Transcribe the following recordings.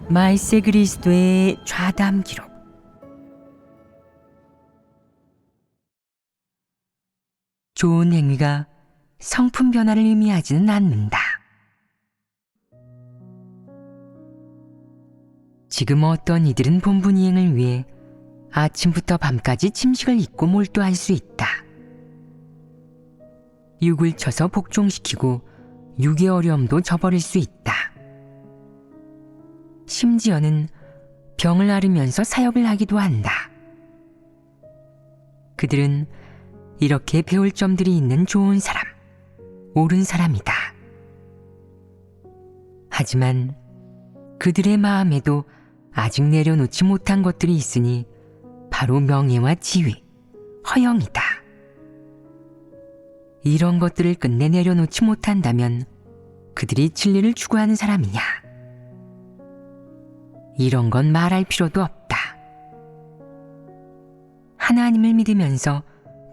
마이세 그리스도의 좌담 기록. 좋은 행위가 성품 변화를 의미하지는 않는다. 지금 어떤 이들은 본분 이행을 위해 아침부터 밤까지 침식을 잊고 몰두할 수 있다. 육을 쳐서 복종시키고 육의 어려움도 저버릴 수 있다. 심지어는 병을 앓으면서 사역을 하기도 한다. 그들은 이렇게 배울 점들이 있는 좋은 사람, 옳은 사람이다. 하지만 그들의 마음에도 아직 내려놓지 못한 것들이 있으니 바로 명예와 지위, 허영이다. 이런 것들을 끝내 내려놓지 못한다면 그들이 진리를 추구하는 사람이냐? 이런 건 말할 필요도 없다. 하나님을 믿으면서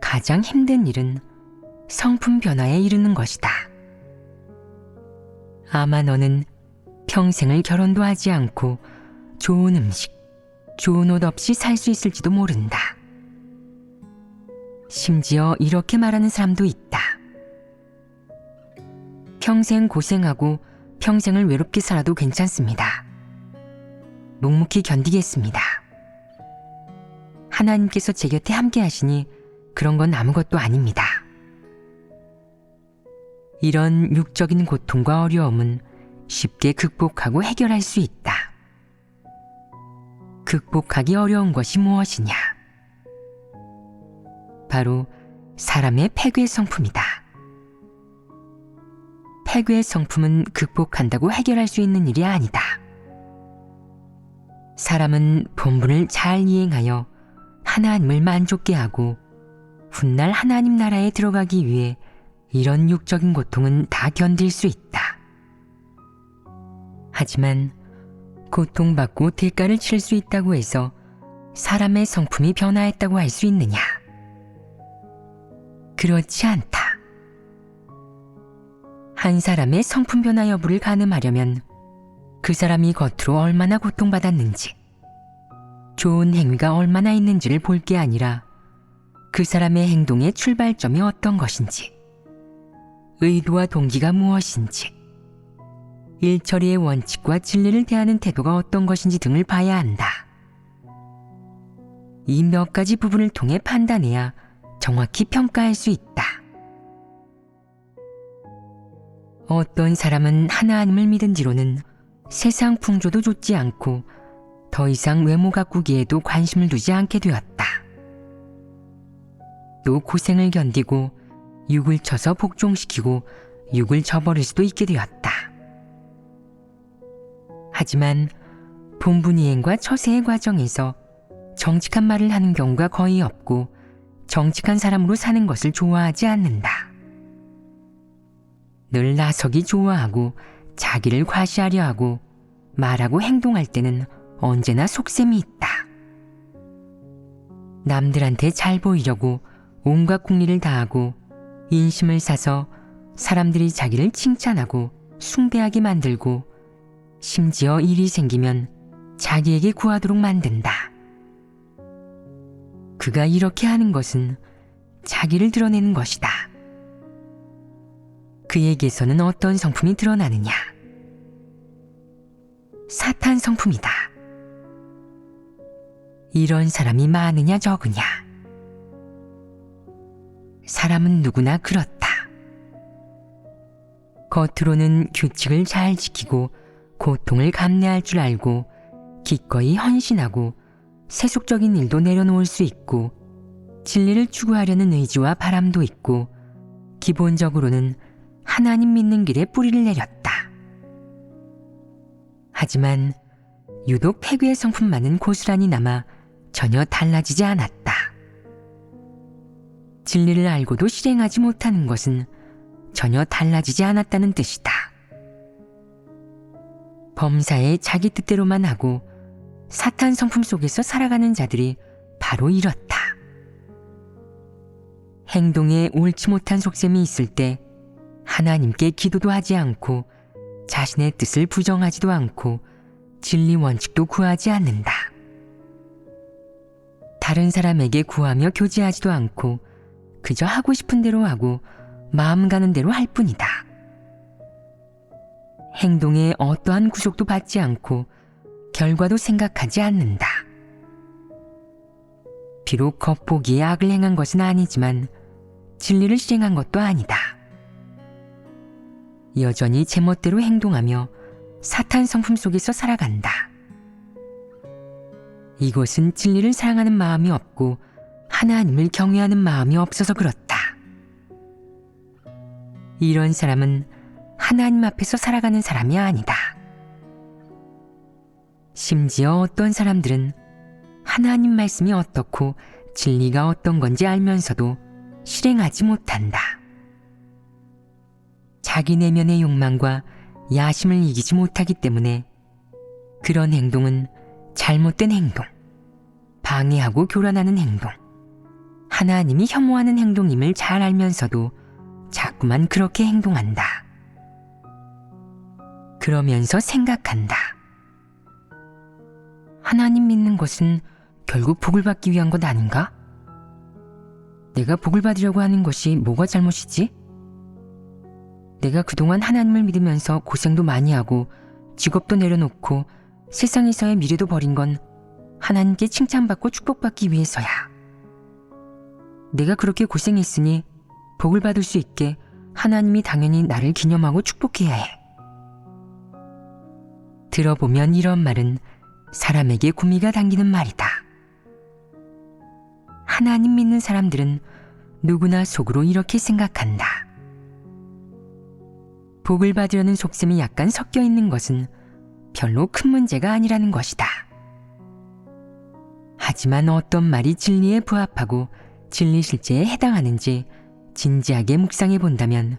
가장 힘든 일은 성품 변화에 이르는 것이다. 아마 너는 평생을 결혼도 하지 않고 좋은 음식, 좋은 옷 없이 살 수 있을지도 모른다. 심지어 이렇게 말하는 사람도 있다. 평생 고생하고 평생을 외롭게 살아도 괜찮습니다. 묵묵히 견디겠습니다. 하나님께서 제 곁에 함께 하시니 그런 건 아무것도 아닙니다. 이런 육적인 고통과 어려움은 쉽게 극복하고 해결할 수 있다. 극복하기 어려운 것이 무엇이냐? 바로 사람의 패괴 성품이다. 패괴 성품은 극복한다고 해결할 수 있는 일이 아니다. 사람은 본분을 잘 이행하여 하나님을 만족게 하고 훗날 하나님 나라에 들어가기 위해 이런 육적인 고통은 다 견딜 수 있다. 하지만 고통받고 대가를 치를 수 있다고 해서 사람의 성품이 변화했다고 할 수 있느냐? 그렇지 않다. 한 사람의 성품 변화 여부를 가늠하려면 그 사람이 겉으로 얼마나 고통받았는지, 좋은 행위가 얼마나 있는지를 볼 게 아니라 그 사람의 행동의 출발점이 어떤 것인지, 의도와 동기가 무엇인지, 일처리의 원칙과 진리를 대하는 태도가 어떤 것인지 등을 봐야 한다. 이 몇 가지 부분을 통해 판단해야 정확히 평가할 수 있다. 어떤 사람은 하나님을 믿은 뒤로는 세상 풍조도 좋지 않고 더 이상 외모 가꾸기에도 관심을 두지 않게 되었다. 또 고생을 견디고 육을 쳐서 복종시키고 육을 저버릴 수도 있게 되었다. 하지만 본분 이행과 처세의 과정에서 정직한 말을 하는 경우가 거의 없고 정직한 사람으로 사는 것을 좋아하지 않는다. 늘 나서기 좋아하고 자기를 과시하려 하고 말하고 행동할 때는 언제나 속셈이 있다. 남들한테 잘 보이려고 온갖 궁리를 다하고 인심을 사서 사람들이 자기를 칭찬하고 숭배하게 만들고 심지어 일이 생기면 자기에게 구하도록 만든다. 그가 이렇게 하는 것은 자기를 드러내는 것이다. 그에게서는 어떤 성품이 드러나느냐? 사탄 성품이다. 이런 사람이 많으냐 적으냐? 사람은 누구나 그렇다. 겉으로는 규칙을 잘 지키고 고통을 감내할 줄 알고 기꺼이 헌신하고 세속적인 일도 내려놓을 수 있고 진리를 추구하려는 의지와 바람도 있고 기본적으로는 하나님 믿는 길에 뿌리를 내렸다. 하지만 유독 패괴의 성품만은 고스란히 남아 전혀 달라지지 않았다. 진리를 알고도 실행하지 못하는 것은 전혀 달라지지 않았다는 뜻이다. 범사에 자기 뜻대로만 하고 사탄 성품 속에서 살아가는 자들이 바로 이렇다. 행동에 옳지 못한 속셈이 있을 때 하나님께 기도도 하지 않고 자신의 뜻을 부정하지도 않고 진리 원칙도 구하지 않는다. 다른 사람에게 구하며 교제하지도 않고 그저 하고 싶은 대로 하고 마음 가는 대로 할 뿐이다. 행동에 어떠한 구속도 받지 않고 결과도 생각하지 않는다. 비록 겉보기에 악을 행한 것은 아니지만 진리를 실행한 것도 아니다. 여전히 제멋대로 행동하며 사탄 성품 속에서 살아간다. 이것은 진리를 사랑하는 마음이 없고 하나님을 경외하는 마음이 없어서 그렇다. 이런 사람은 하나님 앞에서 살아가는 사람이 아니다. 심지어 어떤 사람들은 하나님 말씀이 어떻고 진리가 어떤 건지 알면서도 실행하지 못한다. 자기 내면의 욕망과 야심을 이기지 못하기 때문에 그런 행동은 잘못된 행동, 방해하고 교란하는 행동, 하나님이 혐오하는 행동임을 잘 알면서도 자꾸만 그렇게 행동한다. 그러면서 생각한다. 하나님 믿는 것은 결국 복을 받기 위한 것 아닌가? 내가 복을 받으려고 하는 것이 뭐가 잘못이지? 내가 그동안 하나님을 믿으면서 고생도 많이 하고 직업도 내려놓고 세상에서의 미래도 버린 건 하나님께 칭찬받고 축복받기 위해서야. 내가 그렇게 고생했으니 복을 받을 수 있게 하나님이 당연히 나를 기념하고 축복해야 해. 들어보면 이런 말은 사람에게 구미가 당기는 말이다. 하나님 믿는 사람들은 누구나 속으로 이렇게 생각한다. 복을 받으려는 속셈이 약간 섞여 있는 것은 별로 큰 문제가 아니라는 것이다. 하지만 어떤 말이 진리에 부합하고 진리 실제에 해당하는지 진지하게 묵상해 본다면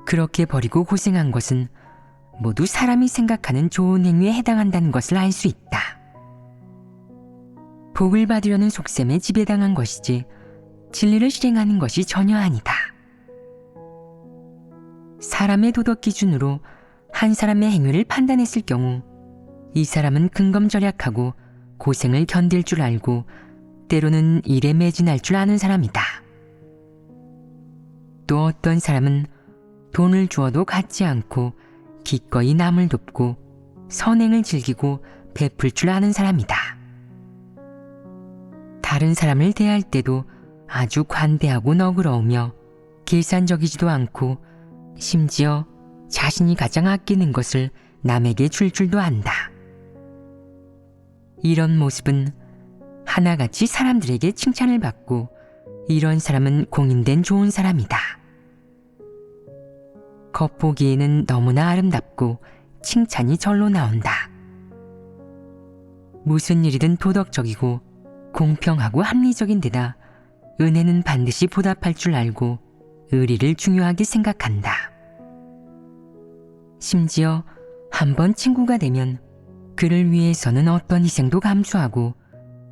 그렇게 버리고 고생한 것은 모두 사람이 생각하는 좋은 행위에 해당한다는 것을 알 수 있다. 복을 받으려는 속셈에 지배당한 것이지 진리를 실행하는 것이 전혀 아니다. 사람의 도덕 기준으로 한 사람의 행위를 판단했을 경우 이 사람은 근검절약하고 고생을 견딜 줄 알고 때로는 일에 매진할 줄 아는 사람이다. 또 어떤 사람은 돈을 주어도 갖지 않고 기꺼이 남을 돕고 선행을 즐기고 베풀 줄 아는 사람이다. 다른 사람을 대할 때도 아주 관대하고 너그러우며 계산적이지도 않고 심지어 자신이 가장 아끼는 것을 남에게 줄 줄도 안다. 이런 모습은 하나같이 사람들에게 칭찬을 받고 이런 사람은 공인된 좋은 사람이다. 겉보기에는 너무나 아름답고 칭찬이 절로 나온다. 무슨 일이든 도덕적이고 공평하고 합리적인 데다 은혜는 반드시 보답할 줄 알고 의리를 중요하게 생각한다. 심지어 한번 친구가 되면 그를 위해서는 어떤 희생도 감수하고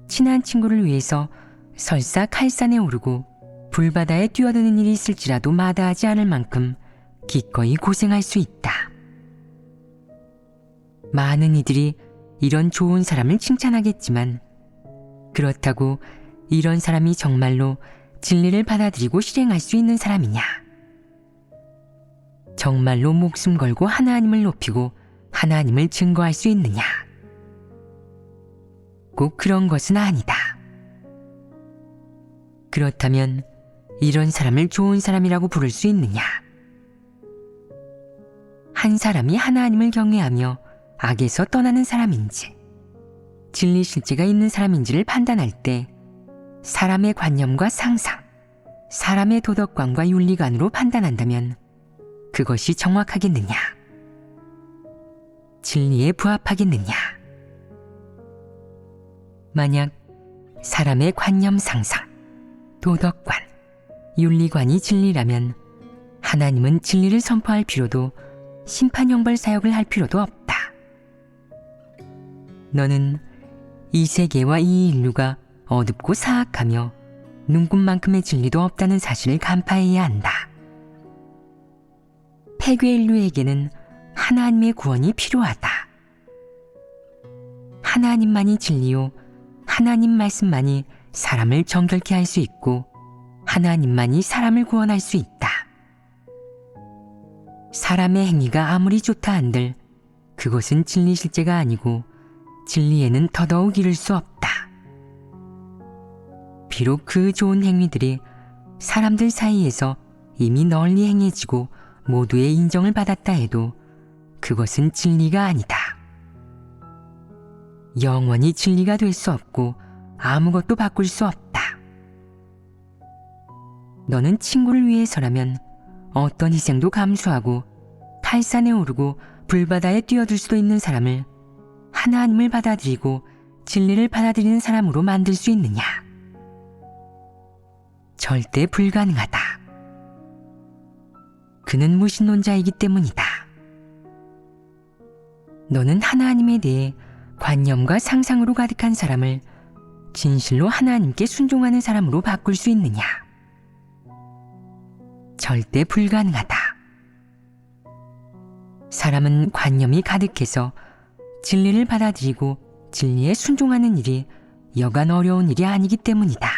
친한 친구를 위해서 설사 칼산에 오르고 불바다에 뛰어드는 일이 있을지라도 마다하지 않을 만큼 기꺼이 고생할 수 있다. 많은 이들이 이런 좋은 사람을 칭찬하겠지만 그렇다고 이런 사람이 정말로 진리를 받아들이고 실행할 수 있는 사람이냐? 정말로 목숨 걸고 하나님을 높이고 하나님을 증거할 수 있느냐? 꼭 그런 것은 아니다. 그렇다면 이런 사람을 좋은 사람이라고 부를 수 있느냐? 한 사람이 하나님을 경외하며 악에서 떠나는 사람인지 진리 실제가 있는 사람인지를 판단할 때 사람의 관념과 상상, 사람의 도덕관과 윤리관으로 판단한다면 그것이 정확하겠느냐? 진리에 부합하겠느냐? 만약 사람의 관념 상상, 도덕관, 윤리관이 진리라면 하나님은 진리를 선포할 필요도 심판형벌 사역을 할 필요도 없다. 너는 이 세계와 이 인류가 어둡고 사악하며 눈꽃만큼의 진리도 없다는 사실을 간파해야 한다. 폐괴 인류에게는 하나님의 구원이 필요하다. 하나님만이 진리요 하나님 말씀만이 사람을 정결케 할 수 있고 하나님만이 사람을 구원할 수 있다. 사람의 행위가 아무리 좋다 한들 그것은 진리 실제가 아니고 진리에는 더더욱 이를 수 없다. 비록 그 좋은 행위들이 사람들 사이에서 이미 널리 행해지고 모두의 인정을 받았다 해도 그것은 진리가 아니다. 영원히 진리가 될 수 없고 아무것도 바꿀 수 없다. 너는 친구를 위해서라면 어떤 희생도 감수하고 탈산에 오르고 불바다에 뛰어들 수도 있는 사람을 하나님을 받아들이고 진리를 받아들이는 사람으로 만들 수 있느냐? 절대 불가능하다. 그는 무신론자이기 때문이다. 너는 하나님에 대해 관념과 상상으로 가득한 사람을 진실로 하나님께 순종하는 사람으로 바꿀 수 있느냐? 절대 불가능하다. 사람은 관념이 가득해서 진리를 받아들이고 진리에 순종하는 일이 여간 어려운 일이 아니기 때문이다.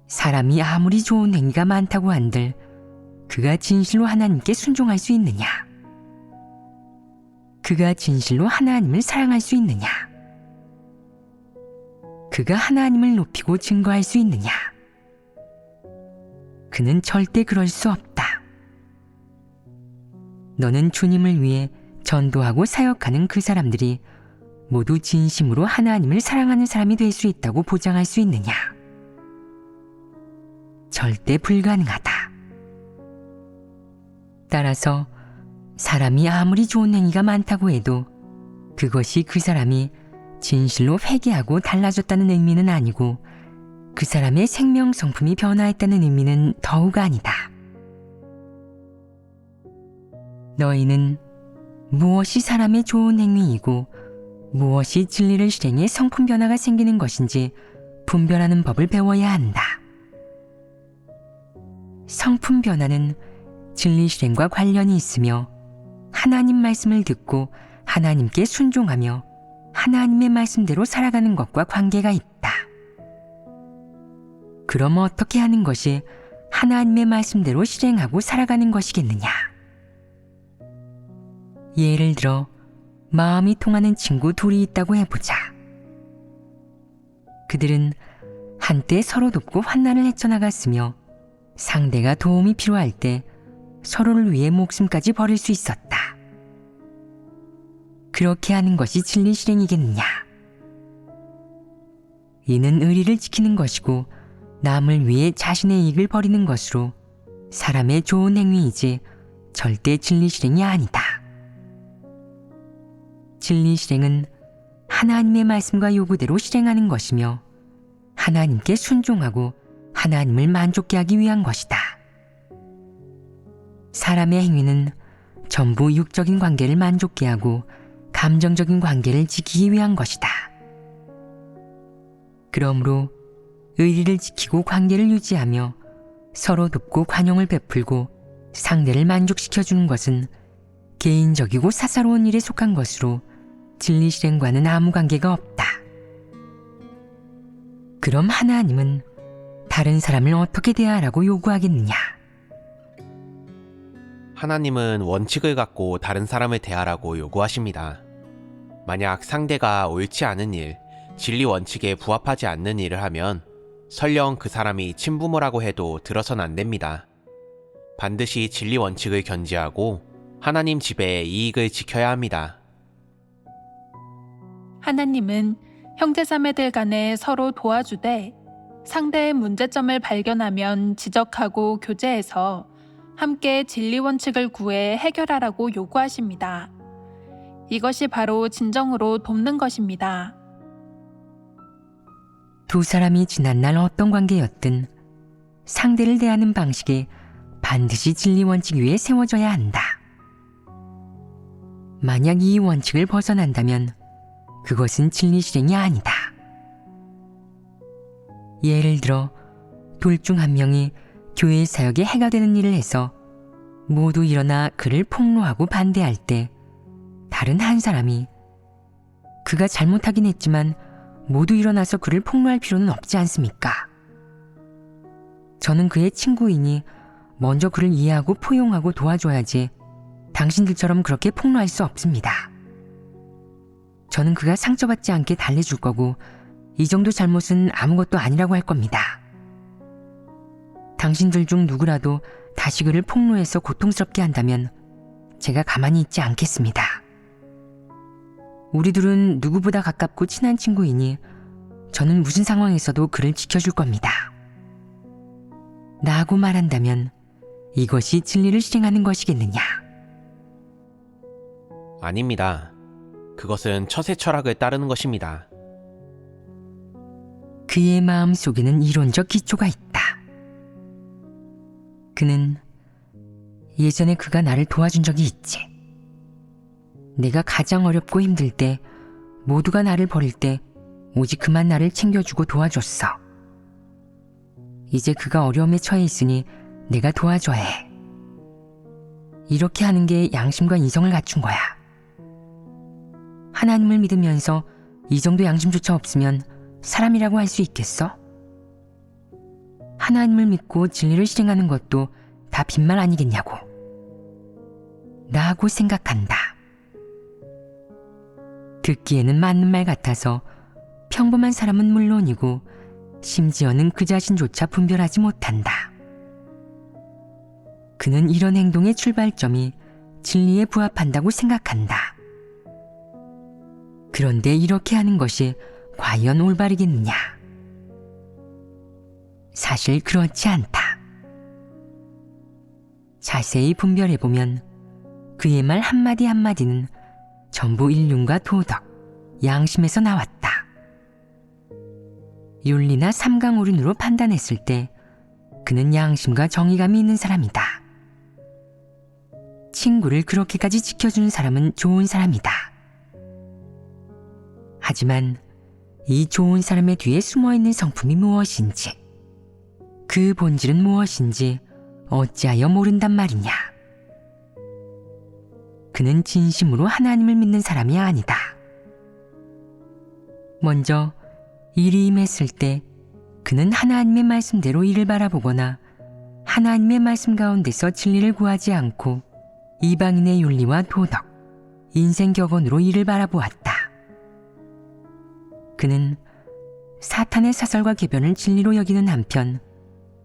사람이 아무리 좋은 행위가 많다고 한들 그가 진실로 하나님께 순종할 수 있느냐? 그가 진실로 하나님을 사랑할 수 있느냐? 그가 하나님을 높이고 증거할 수 있느냐? 그는 절대 그럴 수 없다. 너는 주님을 위해 전도하고 사역하는 그 사람들이 모두 진심으로 하나님을 사랑하는 사람이 될 수 있다고 보장할 수 있느냐? 절대 불가능하다. 따라서 사람이 아무리 좋은 행위가 많다고 해도 그것이 그 사람이 진실로 회개하고 달라졌다는 의미는 아니고 그 사람의 생명 성품이 변화했다는 의미는 더욱 아니다. 너희는 무엇이 사람의 좋은 행위이고 무엇이 진리를 실행해 성품 변화가 생기는 것인지 분별하는 법을 배워야 한다. 성품 변화는 진리 실행과 관련이 있으며 하나님 말씀을 듣고 하나님께 순종하며 하나님의 말씀대로 살아가는 것과 관계가 있다. 그럼 어떻게 하는 것이 하나님의 말씀대로 실행하고 살아가는 것이겠느냐? 예를 들어 마음이 통하는 친구 둘이 있다고 해보자. 그들은 한때 서로 돕고 환난을 헤쳐나갔으며 상대가 도움이 필요할 때 서로를 위해 목숨까지 버릴 수 있었다. 그렇게 하는 것이 진리 실행이겠느냐? 이는 의리를 지키는 것이고 남을 위해 자신의 이익을 버리는 것으로 사람의 좋은 행위이지 절대 진리 실행이 아니다. 진리 실행은 하나님의 말씀과 요구대로 실행하는 것이며 하나님께 순종하고 하나님을 만족케 하기 위한 것이다. 사람의 행위는 전부 육적인 관계를 만족케 하고 감정적인 관계를 지키기 위한 것이다. 그러므로 의리를 지키고 관계를 유지하며 서로 돕고 관용을 베풀고 상대를 만족시켜주는 것은 개인적이고 사사로운 일에 속한 것으로 진리 실행과는 아무 관계가 없다. 그럼 하나님은 다른 사람을 어떻게 대하라고 요구하겠느냐? 하나님은 원칙을 갖고 다른 사람을 대하라고 요구하십니다. 만약 상대가 옳지 않은 일, 진리 원칙에 부합하지 않는 일을 하면 설령 그 사람이 친부모라고 해도 들어선 안 됩니다. 반드시 진리 원칙을 견지하고 하나님 지배의 이익을 지켜야 합니다. 하나님은 형제자매들 간에 서로 도와주되 상대의 문제점을 발견하면 지적하고 교제해서 함께 진리 원칙을 구해 해결하라고 요구하십니다. 이것이 바로 진정으로 돕는 것입니다. 두 사람이 지난날 어떤 관계였든 상대를 대하는 방식이 반드시 진리 원칙 위에 세워져야 한다. 만약 이 원칙을 벗어난다면 그것은 진리 실행이 아니다. 예를 들어 둘 중 한 명이 교회 사역에 해가 되는 일을 해서 모두 일어나 그를 폭로하고 반대할 때 다른 한 사람이 그가 잘못하긴 했지만 모두 일어나서 그를 폭로할 필요는 없지 않습니까? 저는 그의 친구이니 먼저 그를 이해하고 포용하고 도와줘야지 당신들처럼 그렇게 폭로할 수 없습니다. 저는 그가 상처받지 않게 달래줄 거고 이 정도 잘못은 아무것도 아니라고 할 겁니다. 당신들 중 누구라도 다시 그를 폭로해서 고통스럽게 한다면 제가 가만히 있지 않겠습니다. 우리들은 누구보다 가깝고 친한 친구이니 저는 무슨 상황에서도 그를 지켜줄 겁니다. 나하고 말한다면 이것이 진리를 실행하는 것이겠느냐? 아닙니다. 그것은 처세 철학을 따르는 것입니다. 그의 마음 속에는 이론적 기초가 있다. 그는 예전에 그가 나를 도와준 적이 있지. 내가 가장 어렵고 힘들 때, 모두가 나를 버릴 때 오직 그만 나를 챙겨주고 도와줬어. 이제 그가 어려움에 처해 있으니 내가 도와줘야 해. 이렇게 하는 게 양심과 이성을 갖춘 거야. 하나님을 믿으면서 이 정도 양심조차 없으면 사람이라고 할 수 있겠어? 하나님을 믿고 진리를 실행하는 것도 다 빈말 아니겠냐고. 나하고 생각한다. 듣기에는 맞는 말 같아서 평범한 사람은 물론이고 심지어는 그 자신조차 분별하지 못한다. 그는 이런 행동의 출발점이 진리에 부합한다고 생각한다. 그런데 이렇게 하는 것이 과연 올바르겠느냐? 사실 그렇지 않다. 자세히 분별해보면 그의 말 한마디 한마디는 전부 인륜과 도덕, 양심에서 나왔다. 윤리나 삼강오륜으로 판단했을 때 그는 양심과 정의감이 있는 사람이다. 친구를 그렇게까지 지켜주는 사람은 좋은 사람이다. 하지만 이 좋은 사람의 뒤에 숨어있는 성품이 무엇인지, 그 본질은 무엇인지 어찌하여 모른단 말이냐. 그는 진심으로 하나님을 믿는 사람이 아니다. 먼저 일이 임했을 때 그는 하나님의 말씀대로 이를 바라보거나 하나님의 말씀 가운데서 진리를 구하지 않고 이방인의 윤리와 도덕, 인생 격언으로 이를 바라보았다. 그는 사탄의 사설과 궤변을 진리로 여기는 한편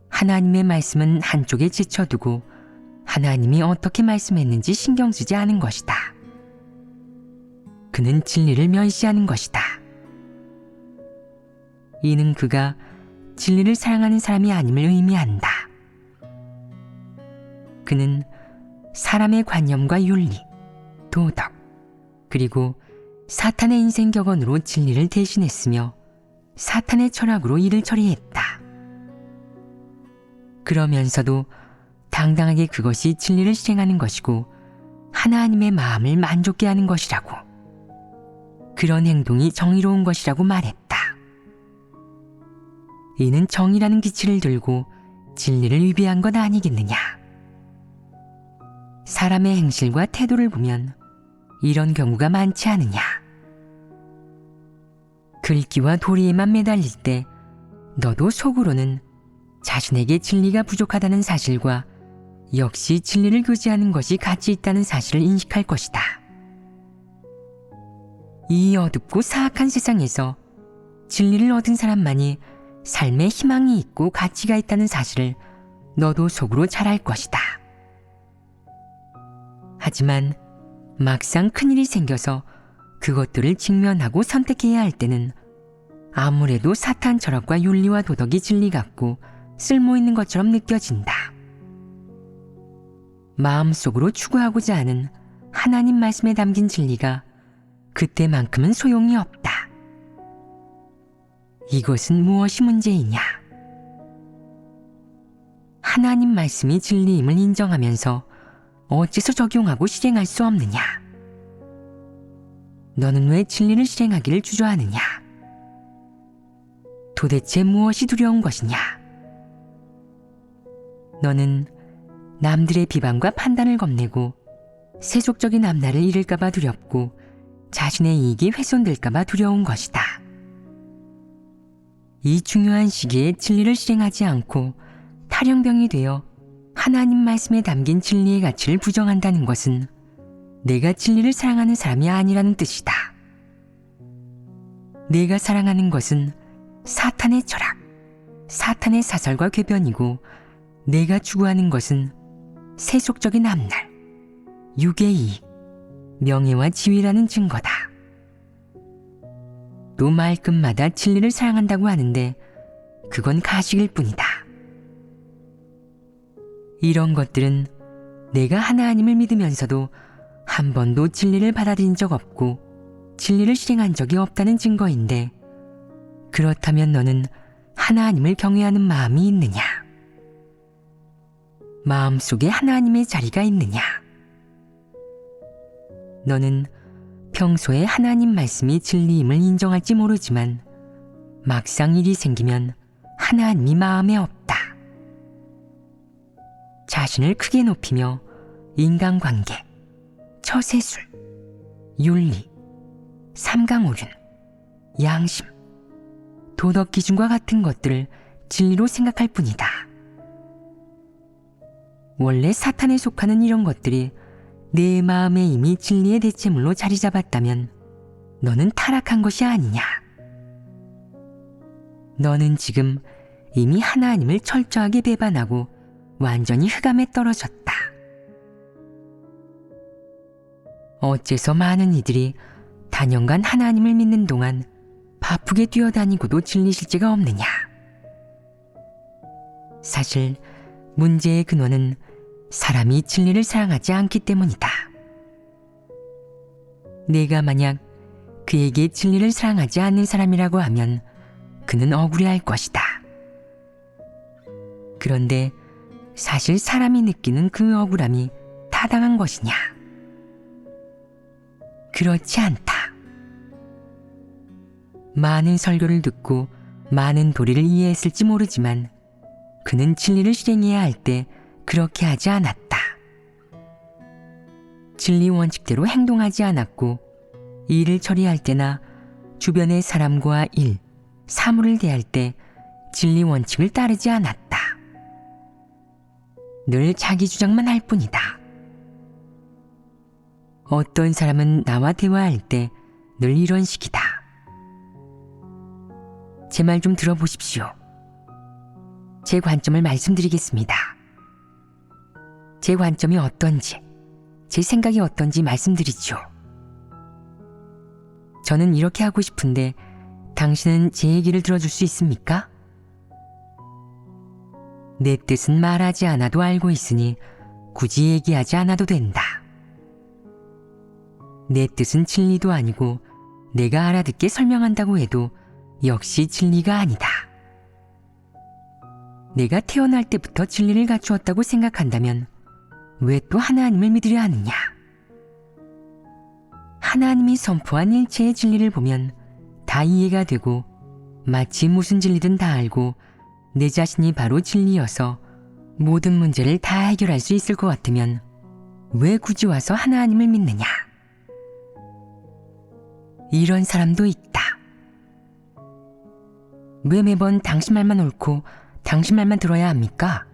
하나님의 말씀은 한쪽에 제쳐두고 하나님이 어떻게 말씀했는지 신경 쓰지 않은 것이다. 그는 진리를 멸시하는 것이다. 이는 그가 진리를 사랑하는 사람이 아님을 의미한다. 그는 사람의 관념과 윤리, 도덕, 그리고 사탄의 인생 격언으로 진리를 대신했으며 사탄의 철학으로 일을 처리했다. 그러면서도 당당하게 그것이 진리를 실행하는 것이고 하나님의 마음을 만족게 하는 것이라고, 그런 행동이 정의로운 것이라고 말했다. 이는 정의라는 기치를 들고 진리를 위배한 것 아니겠느냐. 사람의 행실과 태도를 보면 이런 경우가 많지 않으냐. 글귀와 도리에만 매달릴 때 너도 속으로는 자신에게 진리가 부족하다는 사실과 역시 진리를 교제하는 것이 가치 있다는 사실을 인식할 것이다. 이 어둡고 사악한 세상에서 진리를 얻은 사람만이 삶에 희망이 있고 가치가 있다는 사실을 너도 속으로 잘 알 것이다. 하지만 막상 큰일이 생겨서 그것들을 직면하고 선택해야 할 때는 아무래도 사탄 철학과 윤리와 도덕이 진리 같고 쓸모있는 것처럼 느껴진다. 마음속으로 추구하고자 하는 하나님 말씀에 담긴 진리가 그때만큼은 소용이 없다. 이것은 무엇이 문제이냐? 하나님 말씀이 진리임을 인정하면서 어째서 적용하고 실행할 수 없느냐? 너는 왜 진리를 실행하기를 주저하느냐? 도대체 무엇이 두려운 것이냐? 너는 남들의 비방과 판단을 겁내고 세속적인 앞날을 잃을까봐 두렵고 자신의 이익이 훼손될까봐 두려운 것이다. 이 중요한 시기에 진리를 실행하지 않고 탈영병이 되어 하나님 말씀에 담긴 진리의 가치를 부정한다는 것은 내가 진리를 사랑하는 사람이 아니라는 뜻이다. 내가 사랑하는 것은 사탄의 철학, 사탄의 사설과 궤변이고 내가 추구하는 것은 세속적인 앞날, 육의 이익, 명예와 지위라는 증거다. 또 말끝마다 진리를 사랑한다고 하는데 그건 가식일 뿐이다. 이런 것들은 내가 하나님을 믿으면서도 한 번도 진리를 받아들인 적 없고 진리를 실행한 적이 없다는 증거인데, 그렇다면 너는 하나님을 경외하는 마음이 있느냐? 마음속에 하나님의 자리가 있느냐? 너는 평소에 하나님 말씀이 진리임을 인정할지 모르지만 막상 일이 생기면 하나님이 마음에 없다. 자신을 크게 높이며 인간관계, 처세술, 윤리, 삼강오륜, 양심, 도덕기준과 같은 것들을 진리로 생각할 뿐이다. 원래 사탄에 속하는 이런 것들이 내 마음에 이미 진리의 대체물로 자리 잡았다면 너는 타락한 것이 아니냐? 너는 지금 이미 하나님을 철저하게 배반하고 완전히 흑암에 떨어졌다. 어째서 많은 이들이 단연간 하나님을 믿는 동안 바쁘게 뛰어다니고도 진리 실제가 없느냐? 사실 문제의 근원은 사람이 진리를 사랑하지 않기 때문이다. 내가 만약 그에게 진리를 사랑하지 않는 사람이라고 하면 그는 억울해할 것이다. 그런데 사실 사람이 느끼는 그 억울함이 타당한 것이냐? 그렇지 않다. 많은 설교를 듣고 많은 도리를 이해했을지 모르지만 그는 진리를 실행해야 할 때 그렇게 하지 않았다. 진리 원칙대로 행동하지 않았고 일을 처리할 때나 주변의 사람과 일, 사물을 대할 때 진리 원칙을 따르지 않았다. 늘 자기 주장만 할 뿐이다. 어떤 사람은 나와 대화할 때 늘 이런 식이다. 제 말 좀 들어보십시오. 제 관점을 말씀드리겠습니다. 제 관점이 어떤지, 제 생각이 어떤지 말씀드리죠. 저는 이렇게 하고 싶은데 당신은 제 얘기를 들어줄 수 있습니까? 내 뜻은 말하지 않아도 알고 있으니 굳이 얘기하지 않아도 된다. 내 뜻은 진리도 아니고 내가 알아듣게 설명한다고 해도 역시 진리가 아니다. 내가 태어날 때부터 진리를 갖추었다고 생각한다면 왜 또 하나님을 믿으려 하느냐? 하나님이 선포한 일체의 진리를 보면 다 이해가 되고 마치 무슨 진리든 다 알고 내 자신이 바로 진리여서 모든 문제를 다 해결할 수 있을 것 같으면 왜 굳이 와서 하나님을 믿느냐? 이런 사람도 있다. 왜 매번 당신 말만 옳고 당신 말만 들어야 합니까?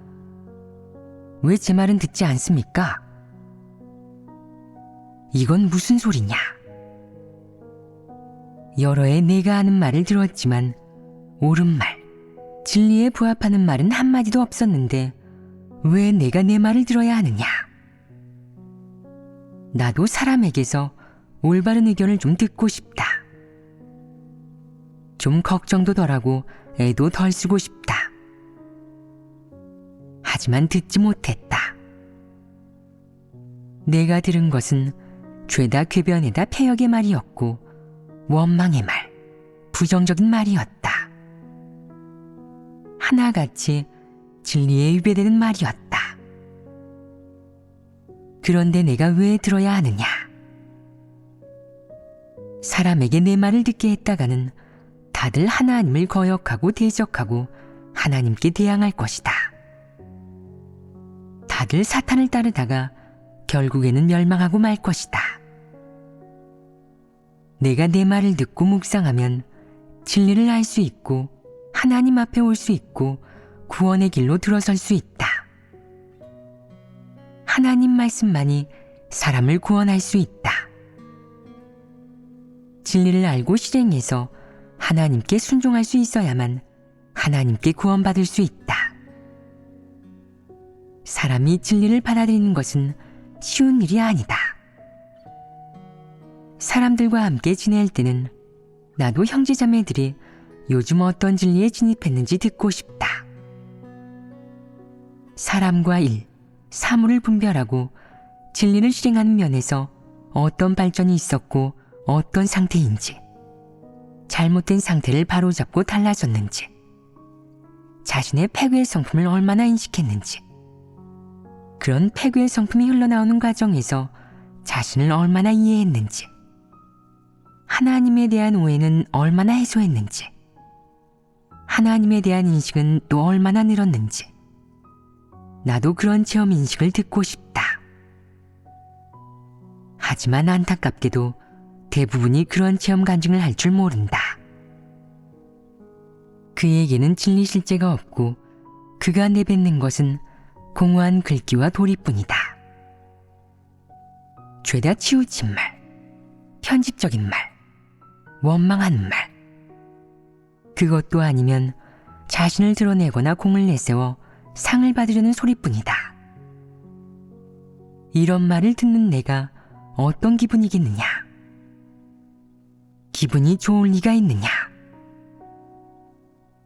왜 제 말은 듣지 않습니까? 이건 무슨 소리냐? 여러 해 내가 하는 말을 들었지만 옳은 말, 진리에 부합하는 말은 한마디도 없었는데 왜 내가 내 말을 들어야 하느냐? 나도 사람에게서 올바른 의견을 좀 듣고 싶다. 좀 걱정도 덜하고 애도 덜 쓰고 싶다. 하지만 듣지 못했다. 내가 들은 것은 죄다 궤변에다 폐역의 말이었고 원망의 말, 부정적인 말이었다. 하나같이 진리에 위배되는 말이었다. 그런데 내가 왜 들어야 하느냐? 사람에게 내 말을 듣게 했다가는 다들 하나님을 거역하고 대적하고 하나님께 대항할 것이다. 다들 사탄을 따르다가 결국에는 멸망하고 말 것이다. 내가 내 말을 듣고 묵상하면 진리를 알 수 있고 하나님 앞에 올 수 있고 구원의 길로 들어설 수 있다. 하나님 말씀만이 사람을 구원할 수 있다. 진리를 알고 실행해서 하나님께 순종할 수 있어야만 하나님께 구원받을 수 있다. 사람이 진리를 받아들이는 것은 쉬운 일이 아니다. 사람들과 함께 지낼 때는 나도 형제자매들이 요즘 어떤 진리에 진입했는지 듣고 싶다. 사람과 일, 사물을 분별하고 진리를 실행하는 면에서 어떤 발전이 있었고 어떤 상태인지, 잘못된 상태를 바로잡고 달라졌는지, 자신의 패괴의 성품을 얼마나 인식했는지, 그런 패괴의 성품이 흘러나오는 과정에서 자신을 얼마나 이해했는지, 하나님에 대한 오해는 얼마나 해소했는지, 하나님에 대한 인식은 또 얼마나 늘었는지, 나도 그런 체험 인식을 듣고 싶다. 하지만 안타깝게도 대부분이 그런 체험 간증을 할 줄 모른다. 그에게는 진리 실제가 없고 그가 내뱉는 것은 공허한 글귀와 도리뿐이다. 죄다 치우친 말, 편집적인 말, 원망한 말. 그것도 아니면 자신을 드러내거나 공을 내세워 상을 받으려는 소리뿐이다. 이런 말을 듣는 내가 어떤 기분이겠느냐? 기분이 좋을 리가 있느냐?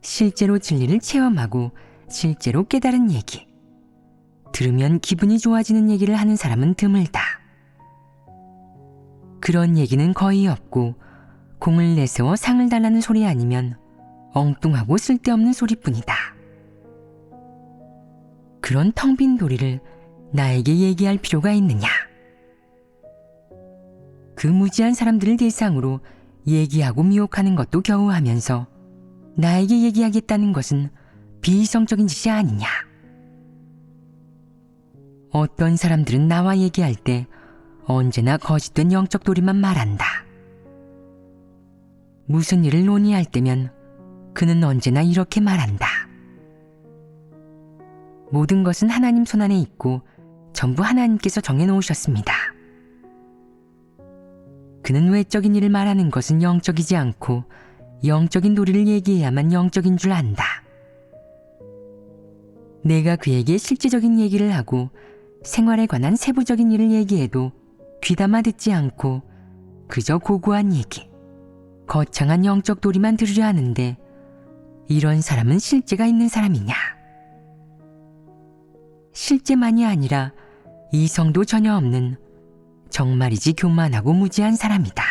실제로 진리를 체험하고 실제로 깨달은 얘기, 들으면 기분이 좋아지는 얘기를 하는 사람은 드물다. 그런 얘기는 거의 없고 공을 내세워 상을 달라는 소리 아니면 엉뚱하고 쓸데없는 소리뿐이다. 그런 텅 빈 도리를 나에게 얘기할 필요가 있느냐? 그 무지한 사람들을 대상으로 얘기하고 미혹하는 것도 겨우 하면서 나에게 얘기하겠다는 것은 비이성적인 짓이 아니냐? 어떤 사람들은 나와 얘기할 때 언제나 거짓된 영적 도리만 말한다. 무슨 일을 논의할 때면 그는 언제나 이렇게 말한다. 모든 것은 하나님 손안에 있고 전부 하나님께서 정해놓으셨습니다. 그는 외적인 일을 말하는 것은 영적이지 않고 영적인 도리를 얘기해야만 영적인 줄 안다. 내가 그에게 실제적인 얘기를 하고 생활에 관한 세부적인 일을 얘기해도 귀담아 듣지 않고 그저 고고한 얘기, 거창한 영적 도리만 들으려 하는데 이런 사람은 실제가 있는 사람이냐? 실제만이 아니라 이성도 전혀 없는 정말이지 교만하고 무지한 사람이다.